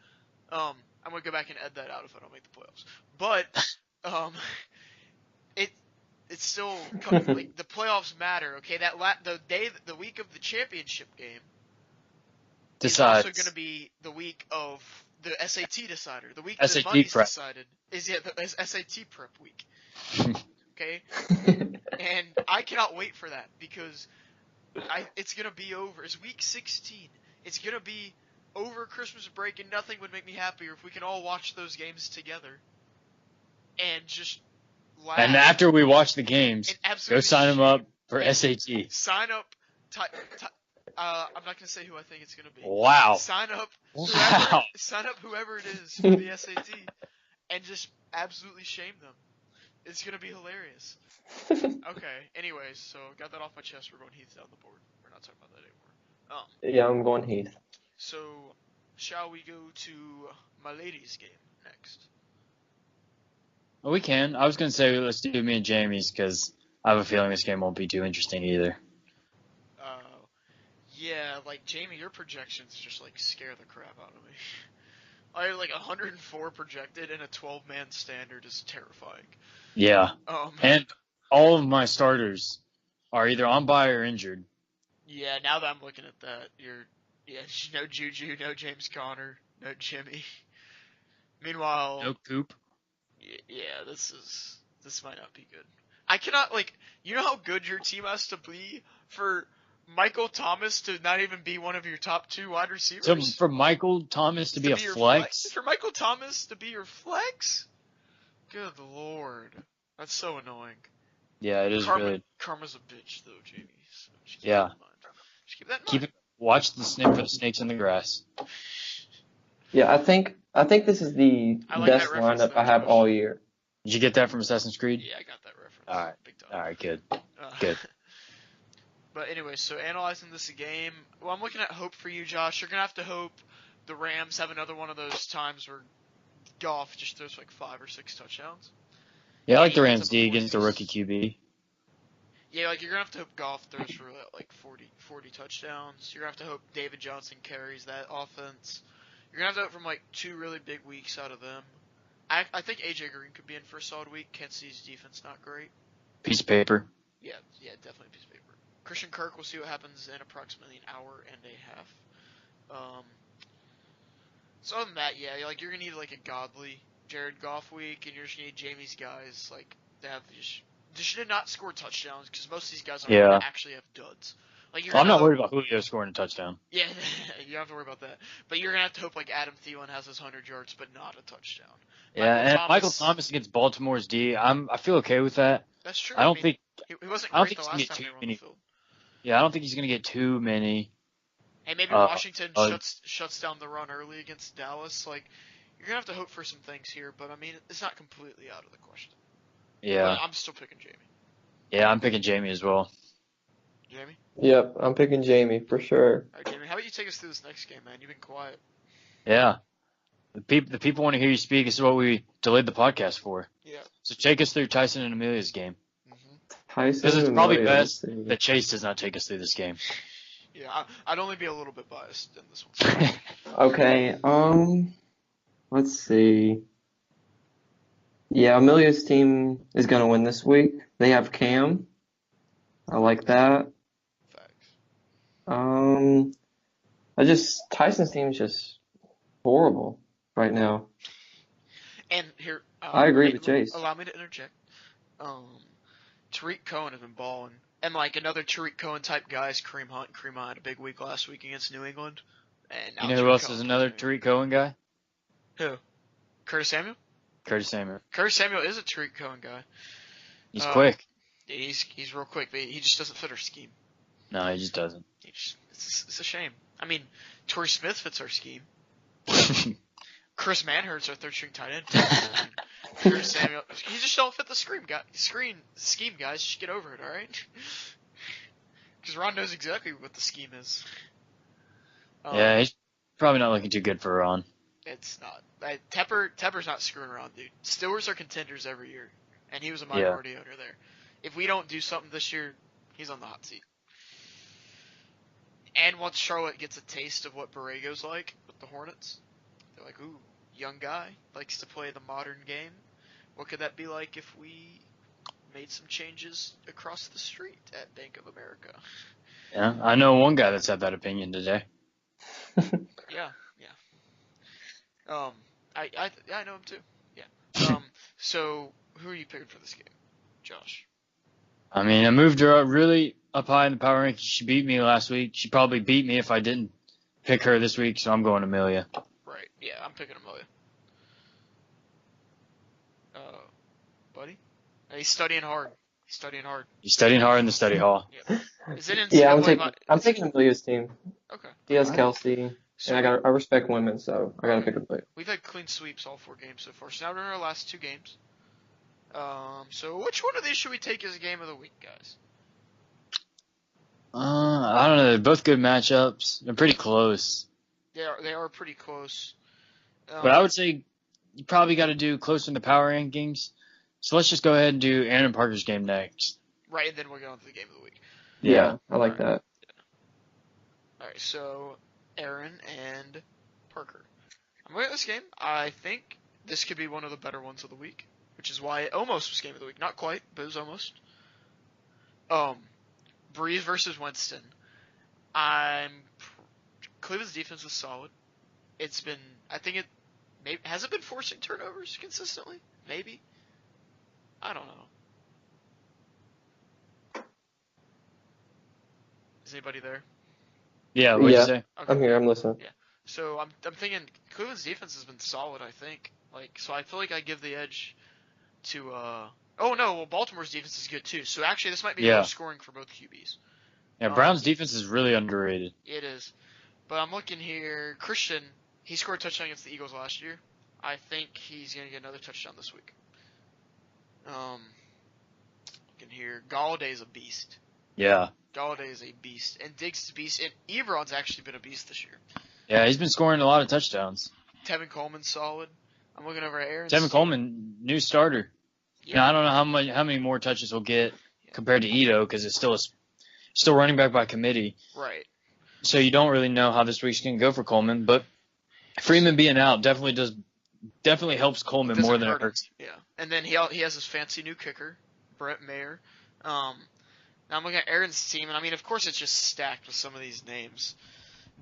I'm going to go back and edit that out if I don't make the playoffs. But, it's still like the playoffs matter. Okay, the week of the championship game is also going to be the week of the SAT decider. The week that money's prep. decided is the SAT prep week. Okay, and I cannot wait for that because it's going to be over. It's week 16. It's going to be over Christmas break, and nothing would make me happier if we can all watch those games together and just laugh. And after we watch the games, go sign them up for SAT. Sign up. I'm not going to say who I think it's going to be. Wow. Sign up whoever it is for the SAT and just absolutely shame them. It's going to be hilarious. Okay, anyways, so got that off my chest. We're going Heath down the board. We're not talking about that anymore. Yeah, I'm going Heath. So, shall we go to my ladies' game next? Well, we can. I was going to say let's do me and Jamie's because I have a feeling this game won't be too interesting either. Yeah, like, Jamie, your projections just, like, scare the crap out of me. I have, like, 104 projected, and a 12-man standard is terrifying. Yeah. And all of my starters are either on bye or injured. Yeah, now that I'm looking at that, no Juju, no James Conner, no Jimmy. Meanwhile... No Coop. Yeah, this might not be good. I cannot, like, you know how good your team has to be for Michael Thomas to not even be one of your top 2 wide receivers? So for Michael Thomas to be a flex? For Michael Thomas to be your flex? Good lord. That's so annoying. Yeah, it is really. Karma's a bitch, though, Jamie. So just keep yeah. that in mind. Just keep that in mind. Watch the snip for the snakes in the grass. Yeah, I think this is the best lineup I have all year. Did you get that from Assassin's Creed? Yeah, I got that reference. All right. Big time. All right, good. Good. But anyway, so analyzing this game, well, I'm looking at hope for you, Josh. You're going to have to hope the Rams have another one of those times where Goff just throws like 5 or 6 touchdowns. Yeah, I like the Rams D against the rookie QB. Yeah, like you're going to have to hope Goff throws for like 40 touchdowns. You're going to have to hope David Johnson carries that offense. You're going to have to hope from like 2 really big weeks out of them. I think AJ Green could be in for a solid week. Kansas City's defense not great. Piece of paper. Yeah, definitely a piece of paper. Christian Kirk, we'll see what happens in approximately an hour and a half. So other than that, yeah, like you're gonna need like a godly Jared Goff week, and you're just gonna need Jamie's guys like to have they should not score touchdowns because most of these guys aren't gonna actually have duds. Like I'm not worried about Julio scoring a touchdown. Yeah, you don't have to worry about that. But you're gonna have to hope like Adam Thielen has his 100 yards, but not a touchdown. Michael Thomas against Baltimore's D. I feel okay with that. That's true. I don't think he wasn't great the last time they they were on the field. Yeah, I don't think he's going to get too many. Hey, maybe Washington shuts down the run early against Dallas. Like, you're going to have to hope for some things here, but, I mean, it's not completely out of the question. Yeah. But I'm still picking Jamie. Yeah, I'm picking Jamie as well. Jamie? Yep, I'm picking Jamie for sure. All right, Jamie, how about you take us through this next game, man? You've been quiet. Yeah. The people want to hear you speak. This is what we delayed the podcast for. Yeah. So take us through Tyson and Amelia's game. Tyson because it's probably best that Chase does not take us through this game. Yeah, I'd only be a little bit biased in this one. Okay, let's see. Yeah, Amelia's team is going to win this week. They have Cam. I like that. Facts. Tyson's team is just horrible right now. And here, I agree with Chase. Allow me to interject. Tariq Cohen has been balling. And like another Tariq Cohen type guy is Kareem Hunt. Kareem Hunt had a big week last week against New England. And now you know who else is another Tariq Cohen guy? Who? Curtis Samuel? Curtis Samuel. Curtis Samuel is a Tariq Cohen guy. He's quick. He's real quick, but he just doesn't fit our scheme. No, he just doesn't. It's a shame. I mean, Torrey Smith fits our scheme. Chris Manhurt's our third string tight end. Curtis Samuel. He just don't fit the scheme, guys. Just get over it, all right? Because Ron knows exactly what the scheme is. Yeah, he's probably not looking too good for Ron. It's not. Tepper's not screwing around, dude. Steelers are contenders every year, and he was a minority owner there. If we don't do something this year, he's on the hot seat. And once Charlotte gets a taste of what Borrego's like with the Hornets, they're like, ooh, young guy, likes to play the modern game. What could that be like if we made some changes across the street at Bank of America. Yeah, I know one guy that's had that opinion today. Yeah. I know him too. Yeah. So who are you picking for this game, Josh? I mean, I moved her up really up high in the power rankings. She beat me last week. She'd probably beat me if I didn't pick her this week, so I'm going Amelia. Right. Yeah, I'm picking Amelia. Buddy? He's studying hard. He's studying hard in the study hall. Yeah. Is it Yeah, NCAA? I'm taking Amelia's team. Okay. He has Alright. Kelsey, So and I respect women, so I gotta pick Amelia. we've had clean sweeps all 4 games so far. So now we're in our last 2 games. So which one of these should we take as game of the week, guys? I don't know. They're both good matchups. They're pretty close. They are pretty close. But I would say you probably got to do closer in the power rankings. So let's just go ahead and do Aaron and Parker's game next. Right, and then we'll get on to the game of the week. Yeah, I like that. All right, so Aaron and Parker. I'm looking at this game. I think this could be one of the better ones of the week, which is why it almost was game of the week. Not quite, but it was almost. Breeze versus Winston. Cleveland's defense is solid. Has it been forcing turnovers consistently? Maybe. I don't know. Is anybody there? Yeah, what'd Yeah. you say? Okay. I'm here. I'm listening. So I'm thinking Cleveland's defense has been solid, I think. So I feel like I give the edge to Baltimore's defense is good too. So actually this might be low scoring for both QBs. Yeah, Brown's defense is really underrated. It is. But I'm looking here, Christian, he scored a touchdown against the Eagles last year. I think he's gonna get another touchdown this week. Looking here, Galladay's a beast. Yeah. Galladay is a beast, and Diggs is a beast, and Ebron's actually been a beast this year. Yeah, he's been scoring a lot of touchdowns. Tevin Coleman's solid. I'm looking over at Aaron's. Tevin Coleman, new starter. Yeah. Now, I don't know how many more touches he'll get compared to Ito because it's still running back by committee. Right. So you don't really know how this week's going to go for Coleman, but Freeman being out definitely helps Coleman more than it hurts. Yeah, and then he has his fancy new kicker, Brett Mayer. Now I'm looking at Aaron's team, and I mean, of course, it's just stacked with some of these names.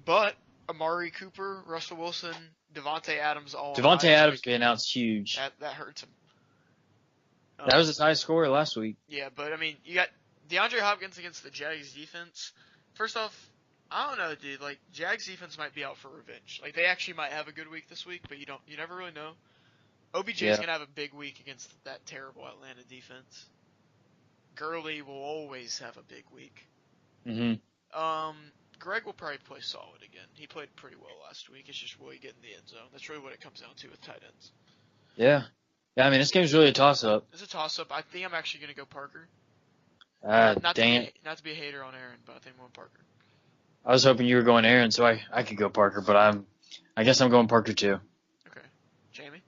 But Amari Cooper, Russell Wilson, Devontae Adams, Devontae Adams being out's huge. That hurts him. That was his highest score last week. Yeah, but I mean, you got DeAndre Hopkins against the Jags defense. First off, I don't know, dude. Like, Jags defense might be out for revenge. Like, they actually might have a good week this week, but you never really know. OBJ's gonna have a big week against that terrible Atlanta defense. Gurley will always have a big week. Greg will probably play solid again. He played pretty well last week. It's just will he get in the end zone? That's really what it comes down to with tight ends. Yeah. Yeah, I mean, this game's really a toss-up. It's a toss-up. I think I'm actually going to go Parker. Not to be a hater on Aaron, but I think I'm going Parker. I was hoping you were going Aaron, so I could go Parker, but I guess I'm going Parker too. Okay. Jamie?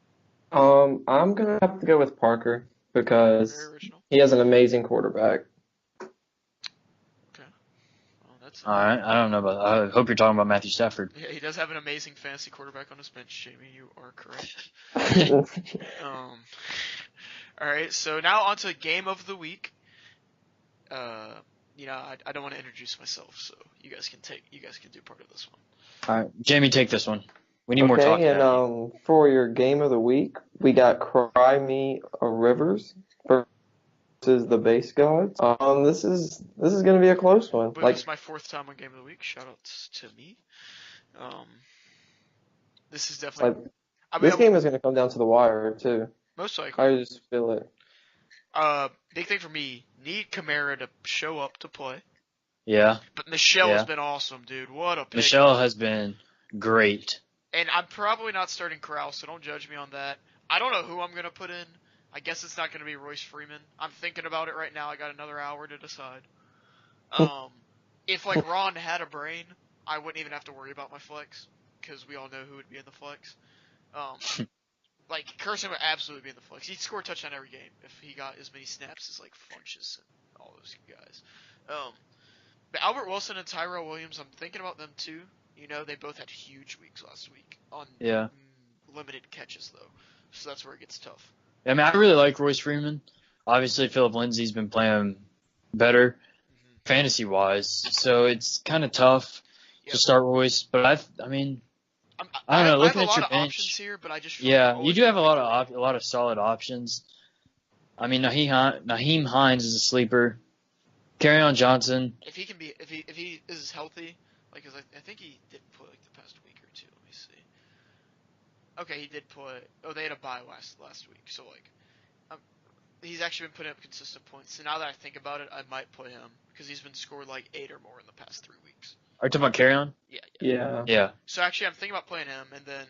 I'm gonna have to go with Parker because he has an amazing quarterback. Okay. Well, that's all right. I don't know about that. I hope you're talking about Matthew Stafford. Yeah, he does have an amazing fantasy quarterback on his bench, Jamie. You are correct. All right. So now on to game of the week. I don't want to introduce myself, so you guys can do part of this one. All right, Jamie, take this one. We need more talk. And for your game of the week, we got Cry Me a Rivers versus the Base Gods. This is going to be a close one. This is my 4th time on game of the week. Shout out to me. This is definitely. This game is going to come down to the wire too. Most likely. I just feel it. Big thing for me, need Kamara to show up to play. Yeah. But Michelle has been awesome, dude. What a pick. Michelle has been great. And I'm probably not starting Corral, so don't judge me on that. I don't know who I'm going to put in. I guess it's not going to be Royce Freeman. I'm thinking about it right now. I got another hour to decide. If, Ron had a brain, I wouldn't even have to worry about my flex, because we all know who would be in the flex. Carson would absolutely be in the flex. He'd score a touchdown every game if he got as many snaps as, Funches and all those guys. But Albert Wilson and Tyrell Williams, I'm thinking about them too. They both had huge weeks last week on limited catches, though. So that's where it gets tough. I mean, I really like Royce Freeman. Obviously, Philip Lindsay's been playing better Mm-hmm. fantasy-wise, so it's kind of tough Yep. to start Royce. But I mean, I don't know. I have Looking a at lot your of options bench, here, but I just feel like I'm yeah, you always do have gonna a pick lot the wrong of a one. lot of solid options. I mean, Naheem Hines is a sleeper. On Johnson. If he is healthy, like, 'cause I think he did play like the past week or two. Let me see. Okay, he did play. Oh, they had a bye last week, so like, um, he's actually been putting up consistent points. So now that I think about it, I might play him because he's been scored like 8 or more in the past 3 weeks. Are you talking about On? Yeah. Yeah. Yeah. So actually, I'm thinking about playing him, and then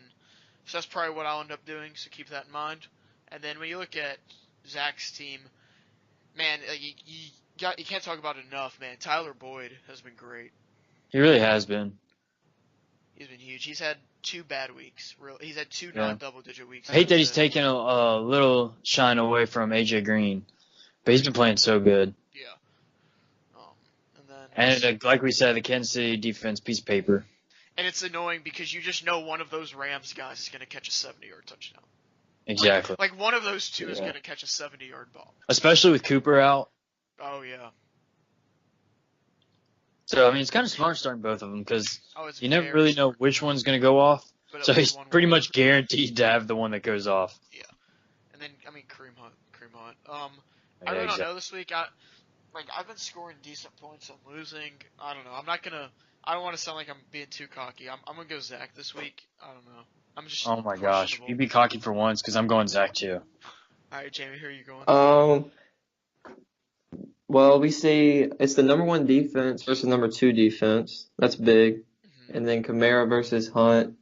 so that's probably what I'll end up doing. So keep that in mind. And then when you look at Zach's team, man, you can't talk about it enough, man. Tyler Boyd has been great. He really has been. He's been huge. He's had 2 bad weeks. He's had 2 Yeah. non-double-digit weeks. I hate that he's taking a little shine away from AJ Green, but he's been playing so good. Yeah. And like we said, the Kansas City defense, piece of paper. And it's annoying because you just know one of those Rams guys is going to catch a 70-yard touchdown. Exactly. Like one of those two is going to catch a 70-yard ball. Especially with Cooper out. Oh, yeah. So, I mean, it's kind of smart starting both of them because you never really know smart. which one's going to go off. But So he's pretty will. much guaranteed to have the one that goes off. Yeah. And then, I mean, Kareem Hunt. I really don't know this week. I've been scoring decent points. I'm losing. I don't know. I don't want to sound like I'm being too cocky. I'm going to go Zach this week. I don't know. I'm just. Oh my gosh. You be cocky for once because I'm going Zach too. All right, Jamie, who are you going? Well, we see it's the number 1 defense versus number 2 defense. That's big. Mm-hmm. And then Kamara versus Hunt.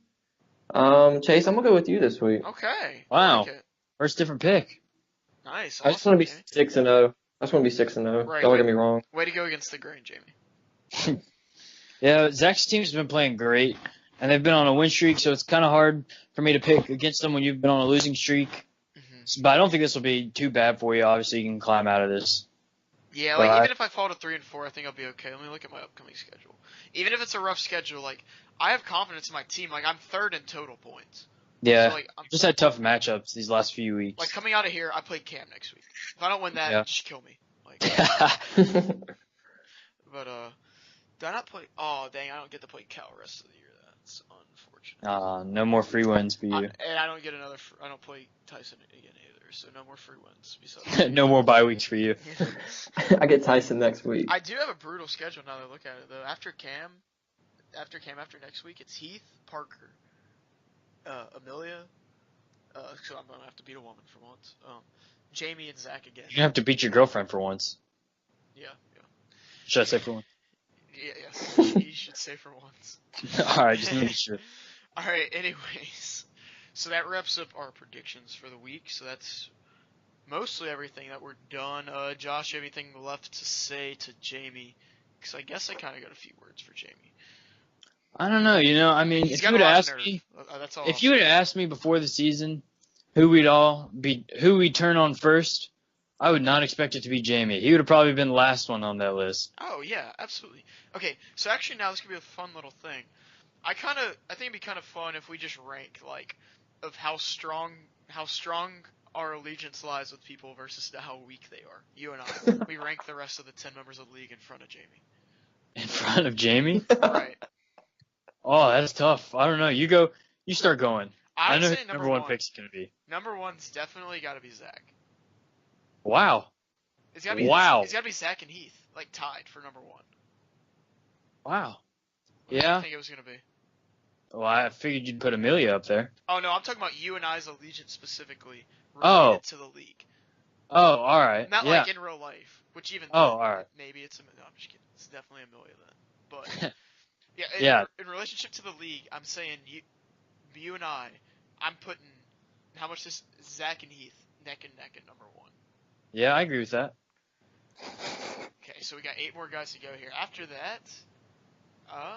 Chase, I'm gonna go with you this week. Okay. Wow. Like First different pick. Nice. I just want to be 6-0. I just want to be 6-0. Right, Don't get me wrong. Way to go against the grain, Jamie. Yeah, Zach's team's been playing great, and they've been on a win streak, so it's kind of hard for me to pick against them when you've been on a losing streak. Mm-hmm. But I don't think this will be too bad for you. Obviously, you can climb out of this. Yeah, like even if I fall to 3 and 4, I think I'll be okay. Let me look at my upcoming schedule. Even if it's a rough schedule, like I have confidence in my team. Like I'm 3rd in total points. Yeah, so, like, I'm just had tough matchups these last few weeks. Like coming out of here, I play Cam next week. If I don't win that, just kill me. Like, but did I not play? Oh dang, I don't get to play Cal rest of the year. That's unfortunate. No more free wins for you. And I don't get another. I don't play Tyson again either, so no more free wins. Besides, no more bye weeks for you. I get Tyson next week. I do have a brutal schedule now that I look at it though. After next week, it's Heath, Parker, Amelia. So I'm gonna have to beat a woman for once. Jamie and Zach again. You're gonna have to beat your girlfriend for once. Yeah. Should I say for once? Yes. You should say for once. All right, just making sure. All right. Anyways, so that wraps up our predictions for the week. So that's mostly everything that we're done. Josh, you have anything left to say to Jamie? Because I guess I kind of got a few words for Jamie. I don't know. I mean, if you would have asked me, if you would have asked me before the season who we'd turn on first, I would not expect it to be Jamie. He would have probably been the last one on that list. Oh yeah, absolutely. Okay, so actually now this could be a fun little thing. I think it'd be kind of fun if we just rank like of how strong our allegiance lies with people versus how weak they are. You and I, we rank the rest of the 10 members of the league in front of Jamie. In front of Jamie? Right. Oh, that's tough. I don't know. You start going. I know say who number one pick's gonna be. Number 1's definitely got to be Zach. Wow. It's got to be Zach and Heath, like tied for number 1. Wow. What do you think it was gonna be? Well, I figured you'd put Amelia up there. Oh no, I'm talking about you and I's allegiance specifically related to the league. Oh, all right. Not like in real life, which even all right. Maybe it's no, I'm just kidding. It's definitely Amelia then. But in relationship to the league, I'm saying you and I'm putting how much is Zach and Heath neck and neck at number 1. Yeah, I agree with that. Okay, so we got 8 more guys to go here. After that, I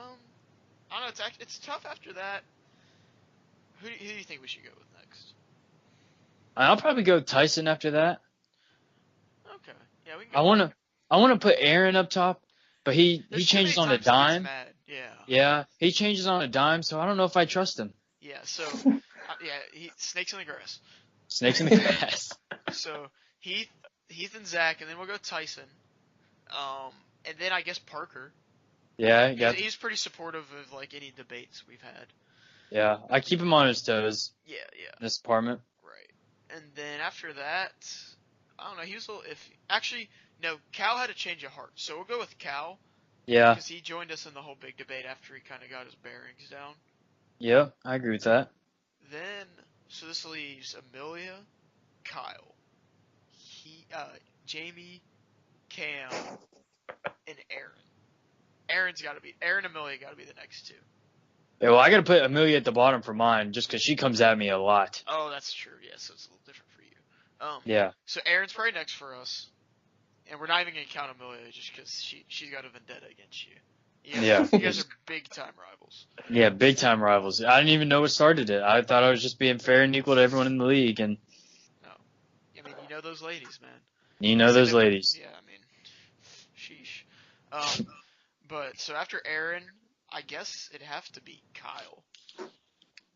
don't know. It's tough after that. Who do you think we should go with next? I'll probably go Tyson after that. Okay. Yeah, we can go. I wanna put Aaron up top, but he changes on a dime. Yeah, he changes on a dime, so I don't know if I trust him. Yeah. So he snakes in the grass. Snakes in the grass. So Heath, Heath and Zach, and then we'll go Tyson. And then I guess Parker. Yeah, you got, He's pretty supportive of like any debates we've had. yeah. I keep him on his toes Yeah. in this department. Right. And then after that, I don't know. He was a little iffy. Actually, no. Cal had a change of heart, so we'll go with Cal. Yeah. Because he joined us in the whole big debate after he kind of got his bearings down. Yeah, I agree with that. Then, so this leaves Amelia, Kyle, Jamie, Cam, and Aaron. Aaron and Amelia got to be the next two. Yeah, well, I got to put Amelia at the bottom for mine just because she comes at me a lot. Oh, that's true. Yeah, so it's a little different for you. Yeah. So Aaron's probably next for us, and we're not even gonna count Amelia just because she's got a vendetta against you. Yeah. You guys are big time rivals. Yeah, big time rivals. I didn't even know what started it. I thought I was just being fair and equal to everyone in the league, and No, I mean you know those ladies, man. you know those ladies. Yeah, I mean, sheesh. But so after Aaron, I guess it'd have to be Kyle,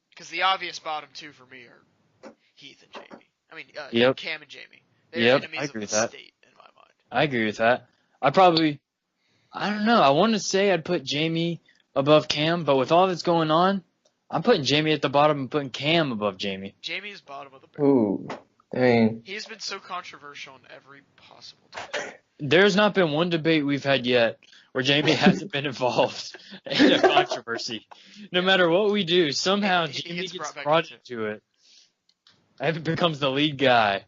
because the obvious bottom two for me are Heath and Jamie. I mean, Yep. Cam and Jamie. They're Yep, enemies I agree of with the that. state in my mind. I agree with that. I don't know. I want to say I'd put Jamie above Cam, but with all that's going on, I'm putting Jamie at the bottom and putting Cam above Jamie. Jamie is bottom of the barrel. Ooh, dang. He's been so controversial in every possible time. There's not been one debate we've had yet where Jamie hasn't been involved in a controversy. No matter what we do, somehow He Jamie gets gets brought brought back into it. And becomes the lead guy.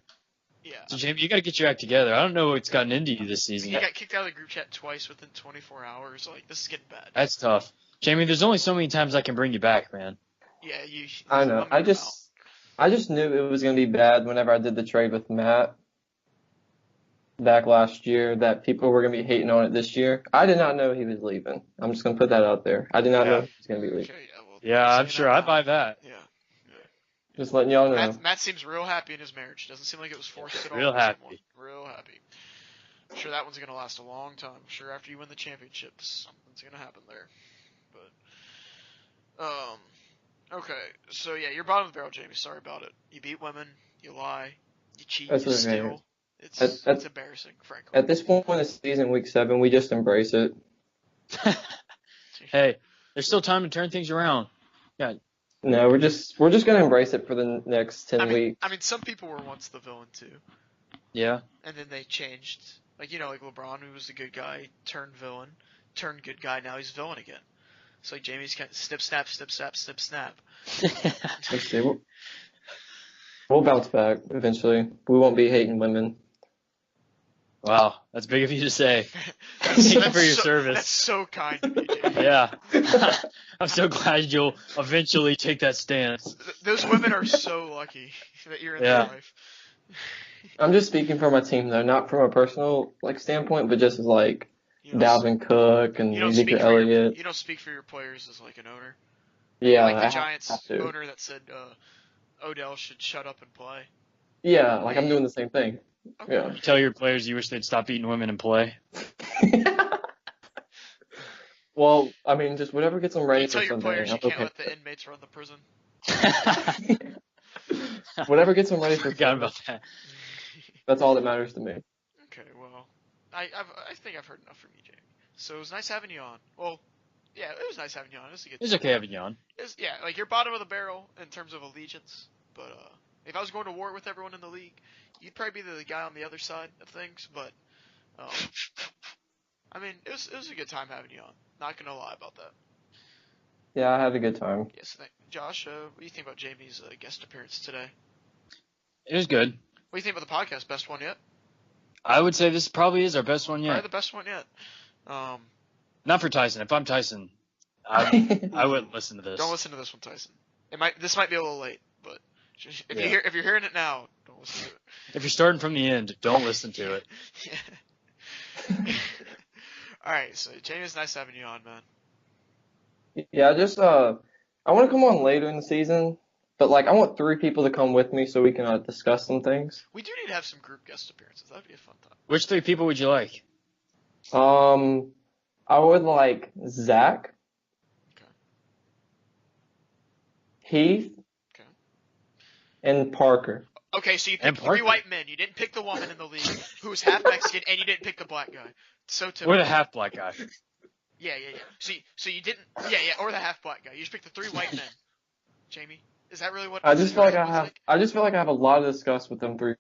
Yeah. So Jamie, you got to get your act together. I don't know what's gotten into you this He season. got kicked out of the group chat twice within 24 hours. Like, this is getting bad. That's tough. Jamie, there's only so many times I can bring you back, man. Yeah, I know. I just knew it was gonna be bad whenever I did the trade with Matt back last year. That people were gonna be hating on it this year. I did not know he was leaving. I'm just gonna put that out there. I did not know he was gonna be leaving. Okay, yeah, well, Yeah, I'm saying sure that I now. buy that. Yeah. Just letting y'all know. Matt seems real happy in his marriage. Doesn't seem like it was forced at all. Real for happy. someone. Real happy. I'm sure that one's going to last a long time. I'm sure after you win the championship, something's going to happen there. But, okay. So, yeah, you're bottom of the barrel, Jamie. Sorry about it. You beat women. You lie. You cheat. That's You okay. steal. It's embarrassing, frankly. At this point in the season, week 7, we just embrace it. Hey, there's still time to turn things around. No, we're just gonna embrace it for the next 10 weeks. I mean, some people were once the villain, too. Yeah. And then they changed. Like, like LeBron, who was the good guy, turned villain, turned good guy, now he's villain again. So, like, Jamie's kind of snip, snap, snip, snap, snip, snap. Let's see. We'll bounce back eventually. We won't be hating women. Wow, that's big of you to say. Thank you for your service. That's so kind of you, Jamie. Yeah. I'm so glad you'll eventually take that stance. Those women are so lucky that you're in their life. I'm just speaking for my team though, not from a personal standpoint, but just as Dalvin Cook and Ezekiel Elliott. You don't speak for your players as like an owner. Yeah, like the Giants owner that said Odell should shut up and play. Yeah, I'm doing the same thing. Okay. Yeah. You tell your players you wish they'd stop eating women and play. Well, I mean, just whatever gets them ready You for tell your Sunday. players you I'm can't okay. let the inmates run the prison. Whatever gets them ready for Forgot Sunday. about that. That's all that matters to me. Okay, well, I think I've heard enough from you, Jamie. So it was nice having you on. Well, yeah, it was nice having you on. It was a good. It's okay having you on. Yeah, like you're bottom of the barrel in terms of allegiance, but if I was going to war with everyone in the league, you'd probably be the guy on the other side of things. But I mean, it was a good time having you on. Not gonna lie about that. Yeah, I had a good time. Yes, Josh. What do you think about Jamie's guest appearance today? It was good. What do you think about the podcast? Best one yet? I would say this probably is our best one Probably yet. the best one yet. Not for Tyson. If I'm Tyson, I wouldn't listen to this. Don't listen to this one, Tyson. This might be a little late, but if you're hearing it now, don't listen to it. If you're starting from the end, don't listen to it. Yeah. All right, so Jamie's nice having you on, man. Yeah, I want to come on later in the season, but I want 3 people to come with me so we can discuss some things. We do need to have some group guest appearances. That'd be a fun time. Which 3 people would you like? I would like Zach, Okay. Heath, Okay. and Parker. Okay, so you And picked three Parker. white men. You didn't pick the woman in the league who's half Mexican, and you didn't pick the black guy. So typical. Or the half black guy. Yeah. So you didn't. Yeah, or the half black guy. You just picked the three white men. Jamie, is that really what? I just feel like it looks like? I just feel like I have a lot to discuss with them three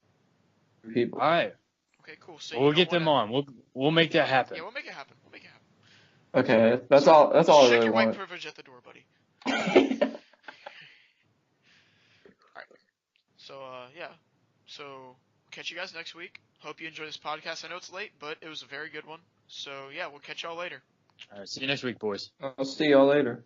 people. All right. Okay, cool. So We'll get them on. We'll make that happen. Yeah, we'll make it happen. We'll make it happen. Okay, that's all. That's all I Check really your white want. privilege at the door, buddy. So yeah. So catch you guys next week. Hope you enjoy this podcast. I know it's late, but it was a very good one. So yeah, we'll catch y'all later. All right. See you next week, boys. I'll see y'all later.